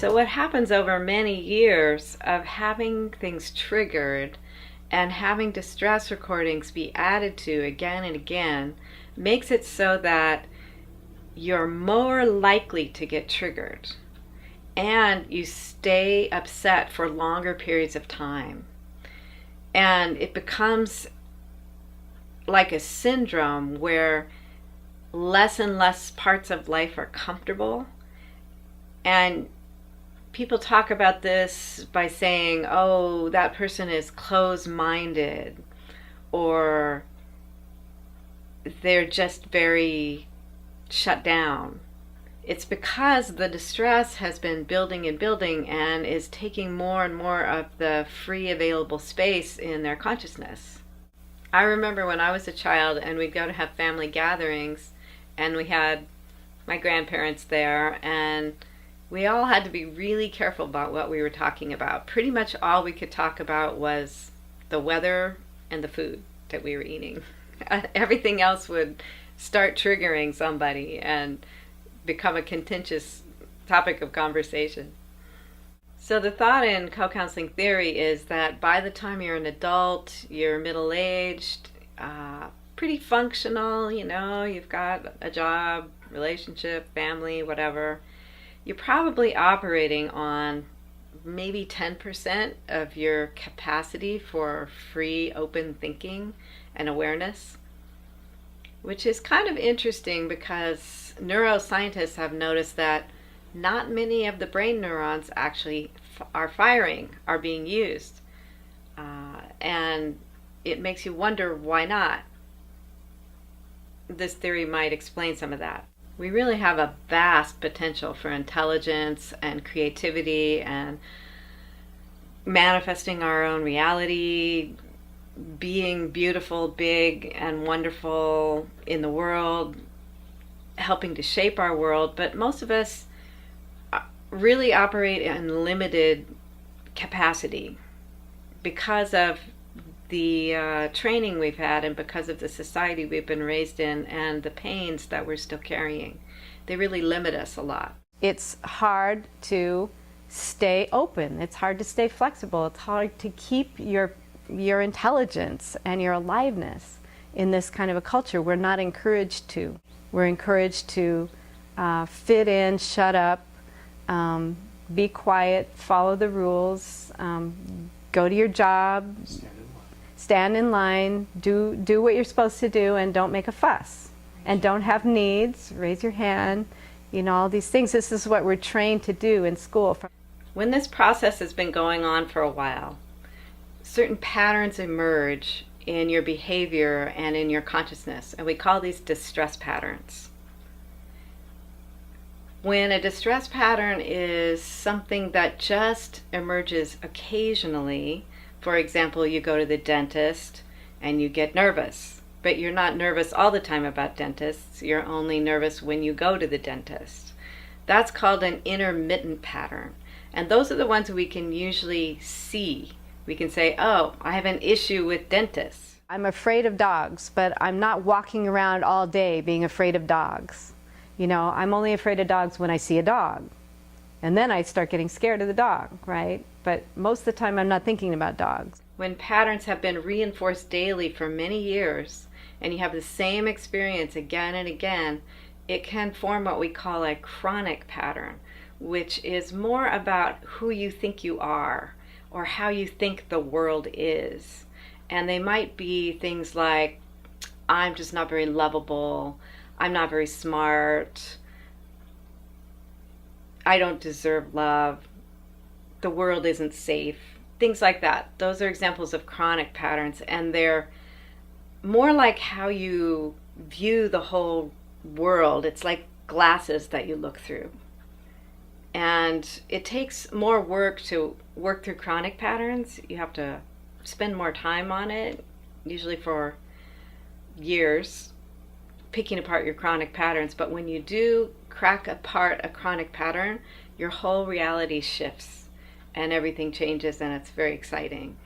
So what happens over many years of having things triggered and having distress recordings be added to again and again makes it so that you're more likely to get triggered and you stay upset for longer periods of time. And it becomes like a syndrome where less and less parts of life are comfortable. And people talk about this by saying, oh, that person is closed-minded, or they're just very shut down. It's because the distress has been building and building and is taking more and more of the free available space in their consciousness. I remember when I was a child and we'd go to have family gatherings and we had my grandparents there, and we all had to be really careful about what we were talking about. Pretty much all we could talk about was the weather and the food that we were eating. Everything else would start triggering somebody and become a contentious topic of conversation. So the thought in co-counseling theory is that by the time you're an adult, you're middle-aged, pretty functional, you've got a job, relationship, family, whatever, you're probably operating on maybe 10% of your capacity for free, open thinking and awareness, which is kind of interesting because neuroscientists have noticed that not many of the brain neurons actually are being used. And it makes you wonder why not. This theory might explain some of that. We really have a vast potential for intelligence and creativity and manifesting our own reality, being beautiful, big, and wonderful in the world, helping to shape our world. But most of us really operate in limited capacity because of the training we've had and because of the society we've been raised in and the pains that we're still carrying. They really limit us a lot. It's hard to stay open. It's hard to stay flexible. It's hard to keep your intelligence and your aliveness in this kind of a culture. We're not encouraged to. We're encouraged to fit in, shut up, be quiet, follow the rules, go to your job, stand in line, do what you're supposed to do, and don't make a fuss. And don't have needs, raise your hand, all these things. This is what we're trained to do in school. When this process has been going on for a while, certain patterns emerge in your behavior and in your consciousness, and we call these distress patterns. When a distress pattern is something that just emerges occasionally, for example, you go to the dentist and you get nervous, but you're not nervous all the time about dentists. You're only nervous when you go to the dentist. That's called an intermittent pattern. And those are the ones we can usually see. We can say, oh, I have an issue with dentists. I'm afraid of dogs, but I'm not walking around all day being afraid of dogs. I'm only afraid of dogs when I see a dog. And then I start getting scared of the dog, right? But most of the time I'm not thinking about dogs. When patterns have been reinforced daily for many years, and you have the same experience again and again, it can form what we call a chronic pattern, which is more about who you think you are or how you think the world is. And they might be things like, I'm just not very lovable, I'm not very smart, I don't deserve love, the world isn't safe, things like that. Those are examples of chronic patterns, and they're more like how you view the whole world. It's like glasses that you look through. And it takes more work to work through chronic patterns. You have to spend more time on it, usually for years, picking apart your chronic patterns. But when you do crack apart a chronic pattern, your whole reality shifts and everything changes, and it's very exciting.